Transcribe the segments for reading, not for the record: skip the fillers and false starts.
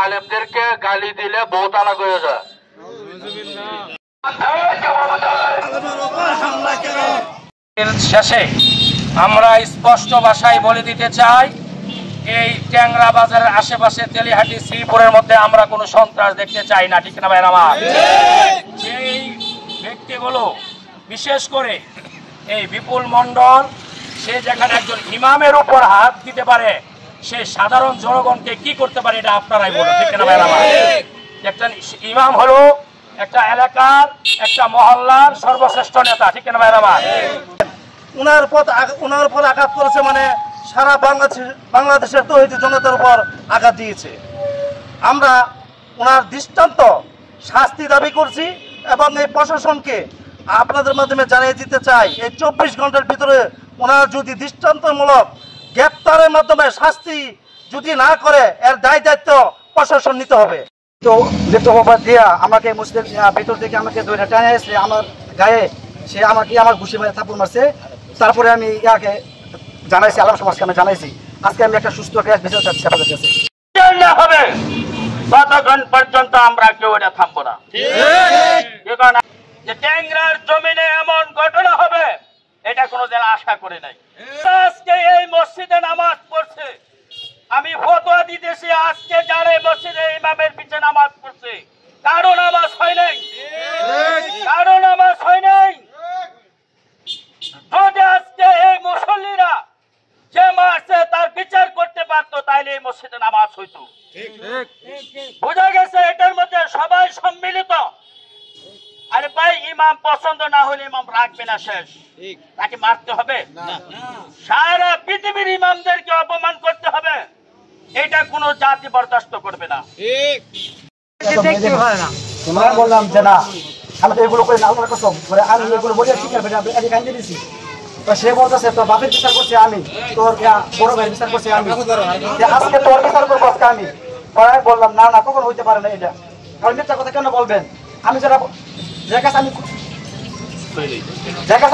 আলেমদেরকে গালি দিলে বউ তালাক হয়ে যায়। শেষে আমরা স্পষ্ট ভাষায় বলে দিতে চাই, এই ট্যাংরা বাজারের আশেপাশে তেলিহাটি শ্রীপুরের মধ্যে আমরা কোনো সন্ত্রাস দেখতে চাই না, ঠিক না ভাই আমার? সেই ব্যক্তিগুলো বিশেষ করে এই বিপুল মণ্ডল, সে যেখানে একজন ইমামের উপর হাত দিতে পারে, সে সাধারণ জনগণকে কি করতে পারে এটা আপনারাই বলুন, ঠিক না ভাই আমার? একটা ইমাম হলো একটা এলাকার, একটা মহল্লার সর্বশ্রেষ্ঠ নেতা, ঠিক না ভাই আমার? ওনার উপর আঘাত করেছে, মানে সারা বাংলাদেশের তৌহিদি জনতার উপর আঘাত দিয়েছে। আমরা ওনার দৃষ্টান্ত শাস্তি দাবি করছি এবং এই প্রশাসনকে আপনাদের মাধ্যমে জানিয়ে দিতে চাই, এই 24 ঘন্টার ভিতরে ওনার যদি দৃষ্টান্তমূলক গ্রেপ্তারের মাধ্যমে শাস্তি যদি না করে, এর দায় দায়িত্ব প্রশাসন নিতে হবে। তো দিয়া আমাকে মসজিদের ভিতর থেকে আমাকে ধরে টানে এসে আমার গায়ে সে আমার ঘুষি মেরে থাপ্পড় মারছে। তারপরে আমি ইয়াকে জানাইছি, আলম সমাজকে আমি জানাইছি। আজকে আমি একটা সুস্থ একটা বিচার চাচ্ছি আপনাদের কাছে। হবে ততক্ষণ পর্যন্ত আমরা কেউ এটা থামবো না। যে ট্যাংরার জমিনে এমন ঘটনা হবে এটা কোনোদিন আশা করি নাই। আজকে এই মসজিদে নামাজ পড়ছে, আমি ফতোয়া দিতেছি, আজকে যারা এই মসজিদে ইমামের পিছে নামাজ পড়ছে কারো নামাজ হয় নাই, কারো নামাজ হয় নাই। যদি আজকে এই মুসল্লিরা যে মারছে তার বিচার করতে পারতো, তাইলে এই মসজিদে নামাজ হইতো। বোঝা গেছে এটার মধ্যে সবাই সম্মিলিত। আরে ভাই, ইমাম পছন্দ না হলে ইমাম রাখবে না, শেষ। তাকে মারতে হবে? সারা পৃথিবীর ইমামদেরকে অপমান করতে হবে, এটা কোন জাতি বরদাস্ত করবে না। তোমরা বললাম যে না, আমি তো এগুলো করি না, আল্লাহর কসম করে আমি এগুলো বলে ঠিক আছে আমি কান্দে দিছি। তো সে বলতেছে তোর বাপের বিচার করছে আমি, তোর বড় ভাইয়ের বিচার করছে আমি, আজকে তোর বিচার করবো আজকে আমি। বললাম না না, কখন হইতে পারে না এটা। কারণ মিথ্যা কথা কেন বলবেন? আমি যারা যে কাজ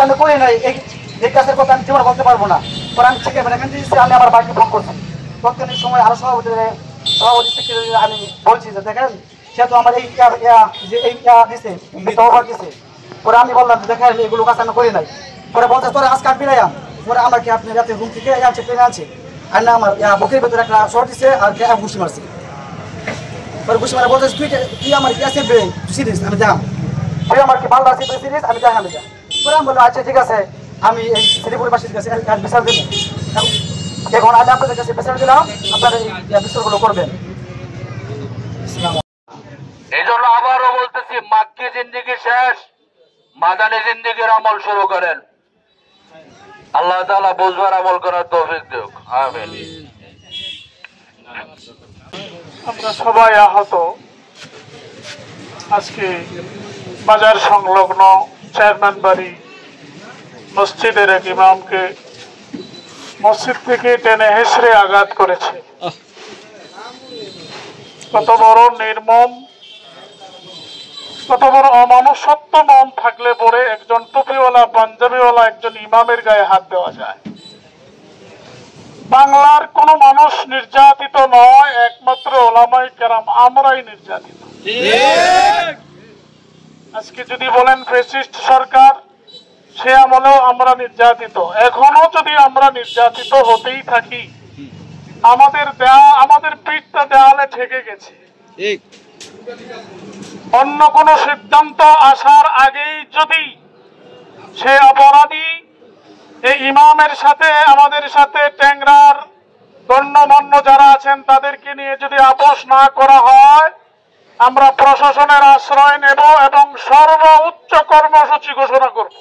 আমি করি নাই, এই কাজের কথা আমি জীবনে বলতে পারবো না। পরে আমি ঠিক আছে কান্দে দিচ্ছি, আমি আমার বাড়িতে ফোন করছি। তৎকালীন সময় আরো সভাপতি আমি বলছি যে দেখেন, সে তো আমার এই দিছে দিছে। পরে আমি বললাম দেখেন এগুলো কাজ আমি করি নাই। পরে বলছে তোরা আজকে আপনি নাই, পরে আমাকে আপনি রাতে রুম থেকে আনছে, ট্রেনে আনছে, আর না আমার বুকের ভেতরে একটা শর্ট দিচ্ছে আর ঘুষি মারছে। পরে ঘুষি মারা বলছে তুই আমার কি আছে সিরিজ, আমি যাম। তুই আমার কি ভালো লাগছে সিরিজ, আমি যাই, আমি যাই। পরে আমি বললাম আচ্ছা ঠিক আছে, আমি এই শ্রীপুরবাসীর কাছে বিচার দেব। এখন আমি আপনাদের কাছে বিচার দিলাম, আপনারা এই বিচারগুলো করবেন। এই জন্য আবারও বলতেছি, মাক্কি জিন্দিগি শেষ, মাদানী জিন্দিগির আমল শুরু করেন। আল্লাহ তাআলা বুঝবার আমল করার তৌফিক দেন, আমিন। আমরা সবাই আহত। আজকে বাজার সংলগ্ন চেয়ারম্যান বাড়ি মসজিদের এক ইমামকে মসজিদ থেকে টেনে হেসড়ে আঘাত করেছে। কত বড় নির্মম, কত বড় অমানুষত্ব মন থাকলে পরে একজন টুপিওয়ালা পাঞ্জাবিওয়ালা একজন ইমামের গায়ে হাত দেওয়া যায়? বাংলার কোন মানুষ নির্যাতিত নয়, একমাত্র ওলামায়ে কেরাম আমরাই নির্যাতিত। আজকে যদি বলেন ফ্যাসিস্ট সরকার, সে আমলেও আমরা নির্যাতিত। এখনো যদি আমরা নির্যাতিত হতেই থাকি, আমাদের পিঠটা দেওয়ালে ঠেকে গেছে। অন্য কোন সিদ্ধান্ত আসার আগেই যদি সে অপরাধী এই ইমামের সাথে, আমাদের সাথে ট্যাংরার গণ্যমান্য যারা আছেন তাদেরকে নিয়ে যদি আপোষ না করা হয়, আমরা প্রশাসনের আশ্রয় নেব এবং সর্বোচ্চ কর্মসূচি ঘোষণা করব।